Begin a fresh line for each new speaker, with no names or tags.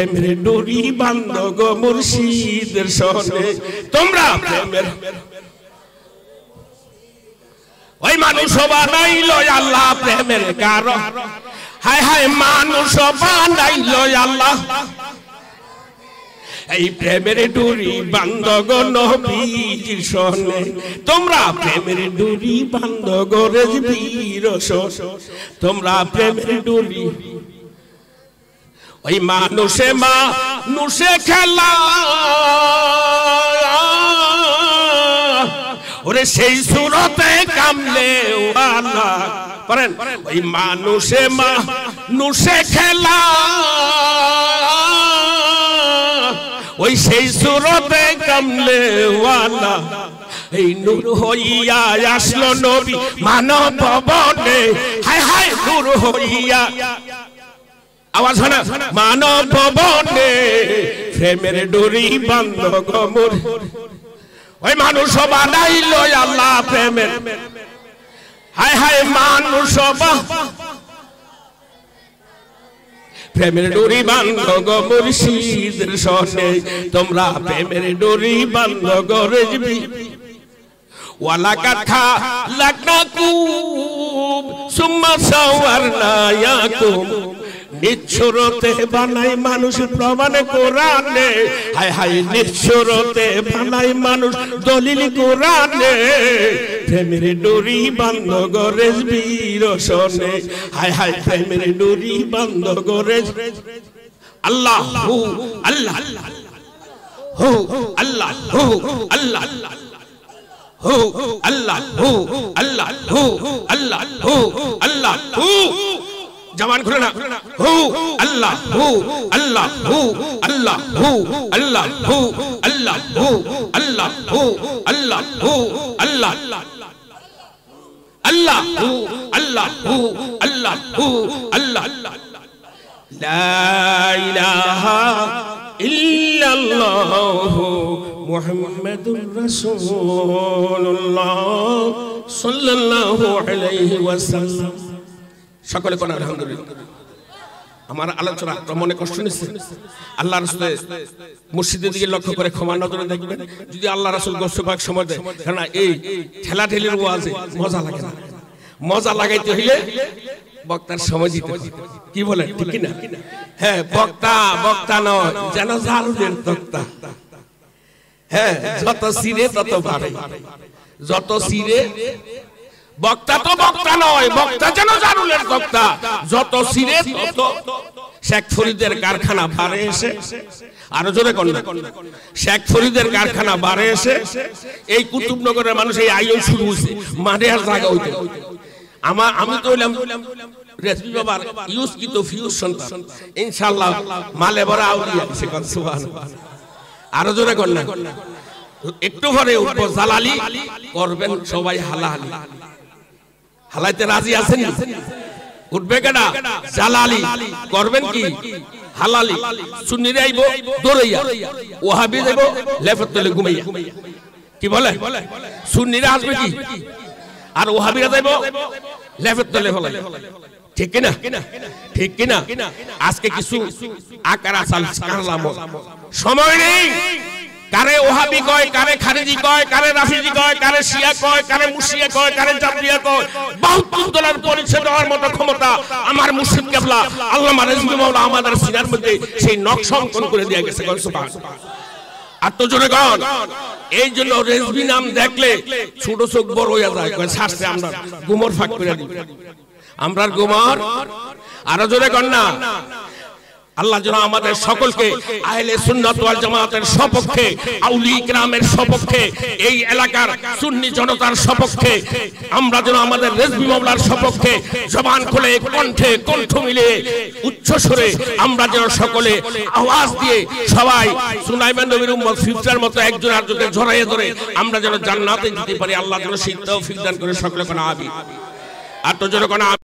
প্রেমের ডুরি বান্ধো গো মুর্শিদের সনে তোমরা প্রেমের ওই মানুষ বানাইলো আল্লাহ প্রেমের কারণ হায় হায় মানুষ বানাইলো আল্লাহ এই প্রেমের ডুরি বান্ধো গো নবীজির সনে তোমরা প্রেমের ডুরি বান্ধো গো রেজবীর সনে তোমরা প্রেমের ডুরি ওই মানুষে খেলা ওরে সেই সুরতে কামলে ওয়ালা পারেন ওই মানুষে খেলা ওই সেই সুরতে কামলে ওয়ালা এই নূর হইয়া আসলো নবী মানব ভবনে হায় হায় নূর হইয়া আওয়াজ হয় না মানব ভবনে প্রেমের ডোরি বান্ধো গো মোর ওই মানুষ বানাইলো আল্লাহ প্রেমের হায় হায় মানুষ প্রেমের ডোরি বান্ধো গো মুর্শিদের সনে তোমরা প্রেমের ডোরি বান্ধো গো রেজবি ওয়ালা কাঠা লাকনাকুম সুম্মা সাওয়ারনায়াকুম নিচ্ছরতে বানাই মানুষ প্রমাণ কোরআনে হায় হায় নিচ্ছরতে বানাই মানুষ দলিল কোরআনে প্রেমের ডোরি বান্ধো গো রেজবীর সনে হায় হায় প্রেমের ডোরি বান্ধো গো আল্লাহ হু আল্লাহ হু আল্লাহ হু আল্লাহ হু আল্লাহ হু আল্লাহ হু আল্লাহ হু আল্লাহ হু জবান খুলে না হু আল্লাহ হু আল্লাহ হু আল্লাহ হু আল্লাহ হু আল্লাহ হু আল্লাহ হু আল্লাহ হু আল্লাহ আল্লাহ হু আল্লাহ হু আল্লাহ হু আল্লাহ লা ইলাহা ইল্লাল্লাহ মুহাম্মাদুর রাসূলুল্লাহ সাল্লাল্লাহু আলাইহি ওয়াসাল্লাম সকলে কোন আলহামদুলিল্লাহ আমার আলোচনা মনে কষ্ট নিচ্ছে আল্লাহ রাসূল মুর্শিদের দিকে লক্ষ্য করে ক্ষমা নজরে দেখবেন যদি আল্লাহ রাসূল গোসল পাক সময় দেয় কারণ এই ঠেলাঠেলির ওয়াজে মজা লাগে না মজা লাগাইতে হইলে বক্তার সময় দিতে কি বলেন ঠিক কি না হ্যাঁ বক্তা নয় যেন জারুলের তক্তা হ্যাঁ যত সিরে তত ভারী যত সিরে বক্তা তো বক্তা নয় বক্তা যেন জারুলের তক্তা যত সিরে তত শেখ ফরিদের কারখানা বারে এসে আরো জোরে কোন শেখ ফরিদের কারখানা বারে এসে এই কুতুবনগরের মানুষ এই আইও শুরু হইছে মানে আর জায়গা হইতো আমি তো হইলাম রেজবি বাবার ইউজ কি তো ফিউজ সন্তান ইনশাআল্লাহ মালে ভরা আউলিয়া সে কোন সুবহানাল্লাহ আরো জোরে কোন না একটু পরে উঠবো জালালি করবেন সবাই হালাহালি হালাইতে রাজি আছেন উঠবে কেডা জালালি করবেন কি হালালি সুন্নিরে আইবো দৌড়াইয়া ওহাবি যাইবো লেফের তলে ঘুমাইয়া কি বলে সুন্নিরে আসবে কি আর ওহাবিরা যাইবো লেফের তলে ফলাই ঠিক কিনা ঠিক কিনা আজকে কিছু আকার আসাল কারলাম সময় নেই কারে ওহাবি কয় কারে খারিজি কয় কারে রাফিজি কয় কারে শিয়া কয় কারে মুশিয়া কয় কারে জাবরিয়া কয় বহুত দলের পরিচয় দেওয়ার মতো ক্ষমতা আমার মুর্শিদ কেবলা আল্লামা রেজবি মাওলা আমাদের সিনার মধ্যে সেই নকশা অঙ্কন করে দিয়ে গেছে সুবহানাল্লাহ আর তো জোরে গান এই জন্য রেজবি নাম দেখলে ছোট চোখ বড় হয়ে যায় কয় শাস্ত্রে আমরা গুমর ফাঁক করে দিই আমরার গুমর আরো জোরে গান না আল্লাহ যেন আমাদের সকলকে আহলে সুন্নাত ওয়াল জামাতের সপক্ষে আউলিয়া কিরামের সপক্ষে এই এলাকার সুন্নি জনতার সপক্ষে আমরা যেন আমাদের রেজবি মাওলার সপক্ষে জবান খুলে কণ্ঠে কণ্ঠ মিলিয়ে উচ্চ স্বরে আমরা যেন সকলে আওয়াজ দিয়ে সবাই সুলাইমান নবীর উম্মত ফিফতার মতো একজন আরেকজনকে জড়াইয়ে ধরে আমরা যেন জান্নাতে যেতে পারি আল্লাহ যেন সেই তৌফিক দান করে সকলে কোন আমিন আর তো যেন কোন